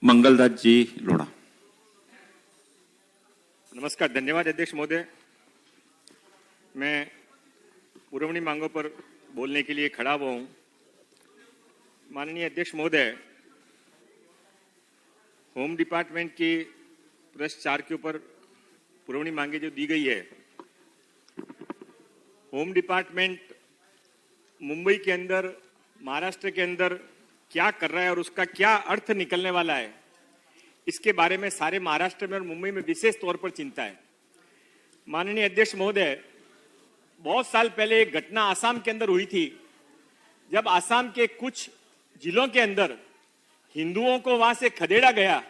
मंगलदास जी लोढ़ा। नमस्कार, धन्यवाद अध्यक्ष महोदय। मैं पुरवणी मांगों पर बोलने के लिए खड़ा हुआ हूं। माननीय अध्यक्ष महोदय, होम डिपार्टमेंट की प्रश्न 4 के ऊपर पुरवणी मांगे जो दी गई है, होम डिपार्टमेंट मुंबई के अंदर, महाराष्ट्र के अंदर क्या कर रहा है और उसका क्या अर्थ निकलने वाला है, इसके बारे में सारे महाराष्ट्र में और मुंबई में विशेष तौर पर चिंता है। माननीय अध्यक्ष महोदय, बहुत साल पहले एक घटना आसाम के अंदर हुई थी, जब आसाम के कुछ जिलों के अंदर हिंदुओं को वहां से खदेड़ा गया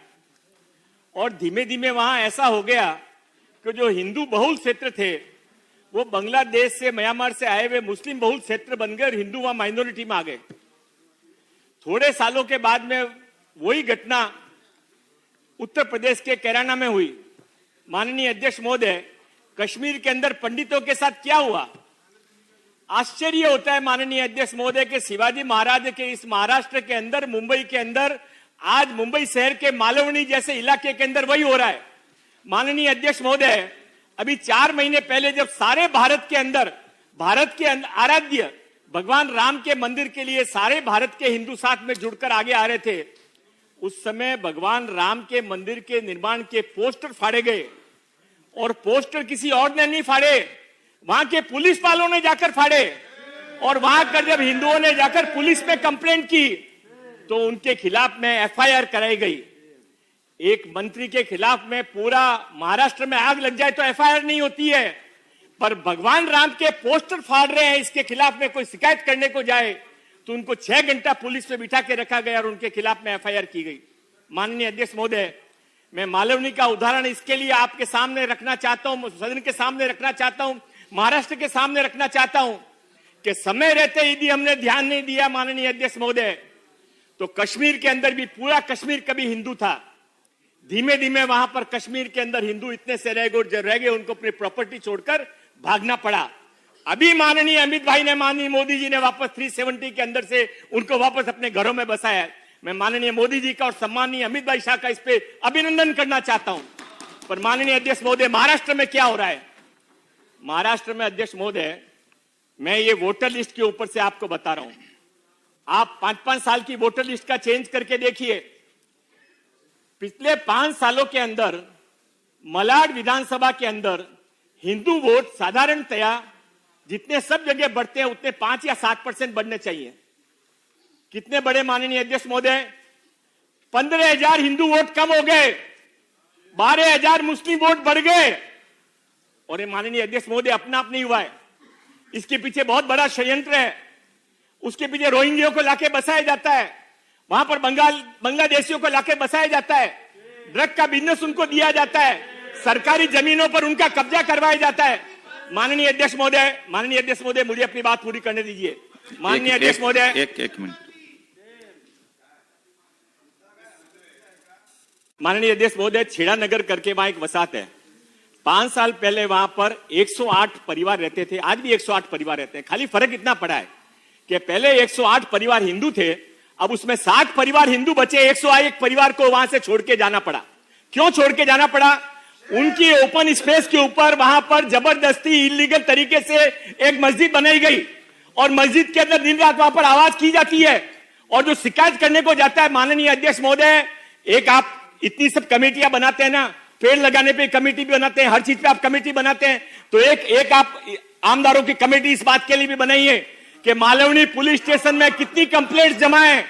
और धीमे धीमे वहां ऐसा हो गया कि जो हिंदू बहुल क्षेत्र थे वो बांग्लादेश से, म्यांमार से आए हुए मुस्लिम बहुल क्षेत्र बन गए और हिंदू वहां माइनॉरिटी में आ गए। थोड़े सालों के बाद में वही घटना उत्तर प्रदेश के कैराना में हुई। माननीय अध्यक्ष महोदय, कश्मीर के अंदर पंडितों के साथ क्या हुआ? आश्चर्य होता है माननीय अध्यक्ष महोदय के शिवाजी महाराज के इस महाराष्ट्र के अंदर, मुंबई के अंदर, आज मुंबई शहर के मालवनी जैसे इलाके के अंदर वही हो रहा है। माननीय अध्यक्ष महोदय, अभी 4 महीने पहले जब सारे भारत के अंदर, भारत के आराध्य भगवान राम के मंदिर के लिए सारे भारत के हिंदू साथ में जुड़कर आगे आ रहे थे, उस समय भगवान राम के मंदिर के निर्माण के पोस्टर फाड़े गए और पोस्टर किसी और ने नहीं फाड़े, वहां के पुलिस वालों ने जाकर फाड़े। और वहां कर जब हिंदुओं ने जाकर पुलिस में कंप्लेंट की तो उनके खिलाफ में एफआईआर कराई गई। एक मंत्री के खिलाफ में पूरा महाराष्ट्र में आग लग जाए तो एफआईआर नहीं होती है, पर भगवान राम के पोस्टर फाड़ रहे हैं, इसके खिलाफ में कोई शिकायत करने को जाए तो उनको 6 घंटा पुलिस में बिठा के रखा गया और उनके खिलाफ में एफआईआर की गई। माननीय अध्यक्ष महोदय, मैं मालवनी का उदाहरण इसके लिए आपके सामने रखना चाहता हूं, सदन के सामने रखना चाहता हूं, महाराष्ट्र के सामने रखना चाहता हूं कि समय रहते यदि हमने ध्यान नहीं दिया माननीय अध्यक्ष महोदय, तो कश्मीर के अंदर भी पूरा कश्मीर कभी हिंदू था, धीमे धीमे वहां पर कश्मीर के अंदर हिंदू इतने से रह गए उनको अपनी प्रॉपर्टी छोड़कर भागना पड़ा। अभी माननीय अमित भाई ने, माननीय मोदी जी ने वापस 370 के अंदर से उनको वापस अपने घरों में बसाया है। मैं माननीय मोदी जी का और सम्माननीय अमित भाई शाह का इस पे अभिनंदन करना चाहता हूं। पर माननीय अध्यक्ष महोदय, महाराष्ट्र में क्या हो रहा है? महाराष्ट्र में अध्यक्ष महोदय, मैं ये वोटर लिस्ट के ऊपर से आपको बता रहा हूं, आप 5-5 साल की वोटर लिस्ट का चेंज करके देखिए। पिछले 5 सालों के अंदर मलाड विधानसभा के अंदर हिंदू वोट साधारणतया जितने सब जगह बढ़ते हैं उतने 5 या 7% बढ़ने चाहिए। कितने बड़े माननीय अध्यक्ष महोदय? 15,000 हिंदू वोट कम हो गए, 12,000 मुस्लिम वोट बढ़ गए। और ये माननीय अध्यक्ष महोदय अपना आप नहीं हुआ है, इसके पीछे बहुत बड़ा षड्यंत्र है। उसके पीछे रोहिंग्याओं को लाके बसाया जाता है, वहां पर बांग्लादेशियों को लाके बसाया जाता है, ड्रग का बिजनेस उनको दिया जाता है, सरकारी जमीनों पर उनका कब्जा करवाया जाता है। माननीय अध्यक्ष महोदय, मुझे अपनी बात पूरी करने दीजिए। माननीय अध्यक्ष महोदय, एक मिनट। माननीय अध्यक्ष महोदय, छेड़ा नगर करके वहां एक वसाहत है। 5 साल पहले वहां पर 108 परिवार रहते थे, आज भी 108 परिवार रहते हैं। खाली फर्क इतना पड़ा है कि पहले 108 परिवार हिंदू थे, अब उसमें 60 परिवार हिंदू बचे, 101 परिवार को वहां से छोड़ के जाना पड़ा। क्यों छोड़ के जाना पड़ा? उनकी ओपन स्पेस के ऊपर वहां पर जबरदस्ती इलीगल तरीके से एक मस्जिद बनाई गई और मस्जिद के अंदर दिन रात वहां पर आवाज की जाती है। और जो शिकायत करने को जाता है माननीय अध्यक्ष महोदय, एक आप इतनी सब कमेटियां बनाते हैं ना, पेड़ लगाने पे कमेटी भी बनाते हैं, हर चीज पे आप कमेटी बनाते हैं, तो एक आप आमदारों की कमेटी इस बात के लिए भी बनाइए कि मालवनी पुलिस स्टेशन में कितनी कंप्लेंट्स जमा है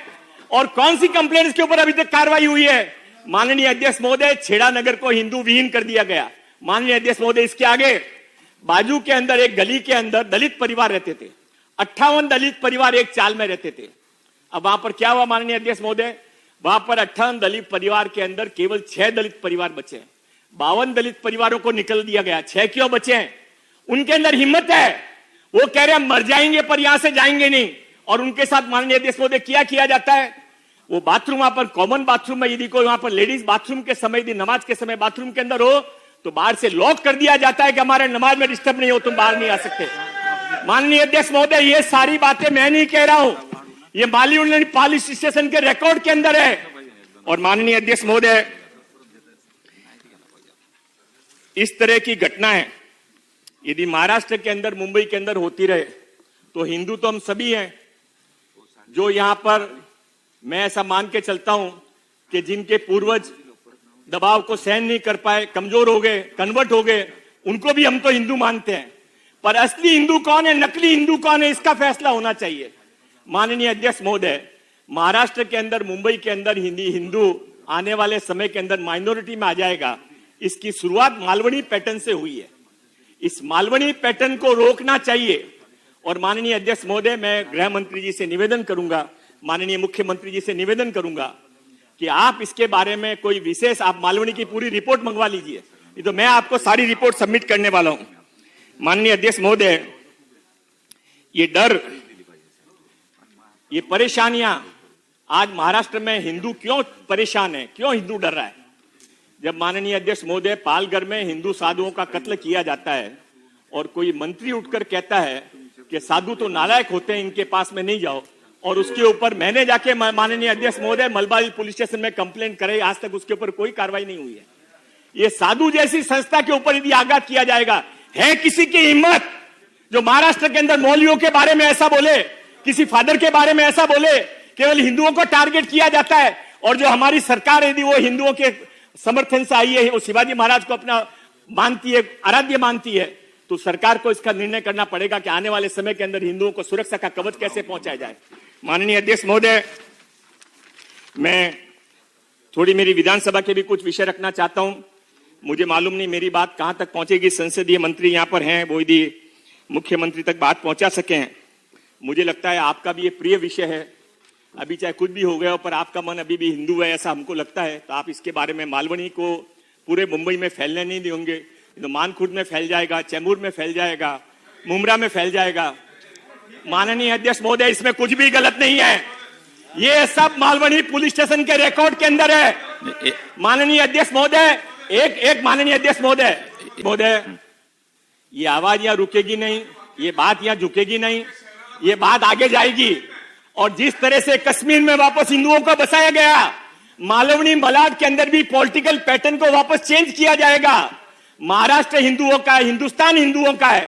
और कौन सी कंप्लेंट्स के ऊपर अभी तक कार्रवाई हुई है। माननीय अध्यक्ष महोदय, छेड़ा नगर को हिंदू विहीन कर दिया गया। माननीय अध्यक्ष महोदय, इसके आगे बाजू के अंदर एक गली के अंदर दलित परिवार रहते थे, 58 दलित परिवार एक चाल में रहते थे। अब वहां पर क्या हुआ माननीय अध्यक्ष महोदय? वहां पर 58 दलित परिवार के अंदर केवल 6 दलित परिवार बचे, 52 दलित परिवारों को निकल दिया गया। 6 क्यों बचे हैं? उनके अंदर हिम्मत है, वो कह रहे हैं मर जाएंगे पर यहां से जाएंगे नहीं। और उनके साथ माननीय अध्यक्ष महोदय क्या किया जाता है? वो बाथरूम, वहां पर कॉमन बाथरूम में यदि कोई वहां पर लेडीज बाथरूम के समय, यदि नमाज के समय बाथरूम के अंदर हो तो बाहर से लॉक कर दिया जाता है कि हमारे नमाज में डिस्टर्ब नहीं हो, तुम बाहर नहीं आ सकते। माननीय अध्यक्ष महोदय, ये सारी बातें मैं नहीं कह रहा हूं, ये मालवनी पुलिस स्टेशन के रिकॉर्ड के अंदर है। और माननीय अध्यक्ष महोदय, इस तरह की घटनाएं यदि महाराष्ट्र के अंदर, मुंबई के अंदर होती रहे तो हिंदू तो हम सभी हैं। जो यहां पर, मैं ऐसा मान के चलता हूं कि जिनके पूर्वज दबाव को सहन नहीं कर पाए, कमजोर हो गए, कन्वर्ट हो गए, उनको भी हम तो हिंदू मानते हैं। पर असली हिंदू कौन है, नकली हिंदू कौन है, इसका फैसला होना चाहिए। माननीय अध्यक्ष महोदय, महाराष्ट्र के अंदर, मुंबई के अंदर हिंदू आने वाले समय के अंदर माइनॉरिटी में आ जाएगा। इसकी शुरुआत मालवनी पैटर्न से हुई है। इस मालवनी पैटर्न को रोकना चाहिए। और माननीय अध्यक्ष महोदय, मैं गृह मंत्री जी से निवेदन करूंगा, माननीय मुख्यमंत्री जी से निवेदन करूंगा कि आप इसके बारे में कोई विशेष, आप मालवनी की पूरी रिपोर्ट मंगवा लीजिए। ये तो मैं आपको सारी रिपोर्ट सबमिट करने वाला हूं। माननीय अध्यक्ष महोदय, ये डर, ये परेशानियां, आज महाराष्ट्र में हिंदू क्यों परेशान है, क्यों हिंदू डर रहा है? जब माननीय अध्यक्ष महोदय, पालघर में हिंदू साधुओं का कत्ल किया जाता है और कोई मंत्री उठकर कहता है कि साधु तो नालायक होते हैं, इनके पास में नहीं जाओ, और उसके ऊपर मैंने जाके माननीय अध्यक्ष महोदय मलबारी पुलिस स्टेशन में कंप्लेंट कराई, आज तक उसके ऊपर कोई कार्रवाई नहीं हुई है। ये साधु जैसी संस्था के ऊपर यदि आघात किया जाएगा, है किसी की हिम्मत जो महाराष्ट्र के अंदर मौलवियों के बारे में ऐसा बोले, किसी फादर के बारे में ऐसा बोले? केवल हिंदुओं को टारगेट किया जाता है। और जो हमारी सरकार यदि वो हिंदुओं के समर्थन से आई है, वो शिवाजी महाराज को अपना मानती है, आराध्य मानती है, तो सरकार को इसका निर्णय करना पड़ेगा कि आने वाले समय के अंदर हिंदुओं को सुरक्षा का कवच कैसे पहुंचाया जाए। माननीय अध्यक्ष महोदय, मैं थोड़ी मेरी विधानसभा के भी कुछ विषय रखना चाहता हूं। मुझे मालूम नहीं मेरी बात कहां तक पहुंचेगी, संसदीय मंत्री यहां पर हैं, वो यदि मुख्यमंत्री तक बात पहुंचा सके। मुझे लगता है आपका भी ये प्रिय विषय है, अभी चाहे कुछ भी हो गया हो, पर आपका मन अभी भी हिंदू है, ऐसा हमको लगता है। तो आप इसके बारे में मालवनी को पूरे मुंबई में फैलने नहीं देंगे, तो मानखुर्द में फैल जाएगा, चैम्बूर में फैल जाएगा, मुमरा में फैल जाएगा। माननीय अध्यक्ष महोदय, इसमें कुछ भी गलत नहीं है, ये सब मालवनी पुलिस स्टेशन के रिकॉर्ड के अंदर है। माननीय अध्यक्ष महोदय, एक माननीय अध्यक्ष महोदय, ये आवाज यहां रुकेगी नहीं, ये बात यहां झुकेगी नहीं, ये बात आगे जाएगी। और जिस तरह से कश्मीर में वापस हिंदुओं को बसाया गया, मालवनी मलाड के अंदर भी पॉलिटिकल पैटर्न को वापस चेंज किया जाएगा। महाराष्ट्र हिंदुओं का है, हिंदुस्तान हिंदुओं का है।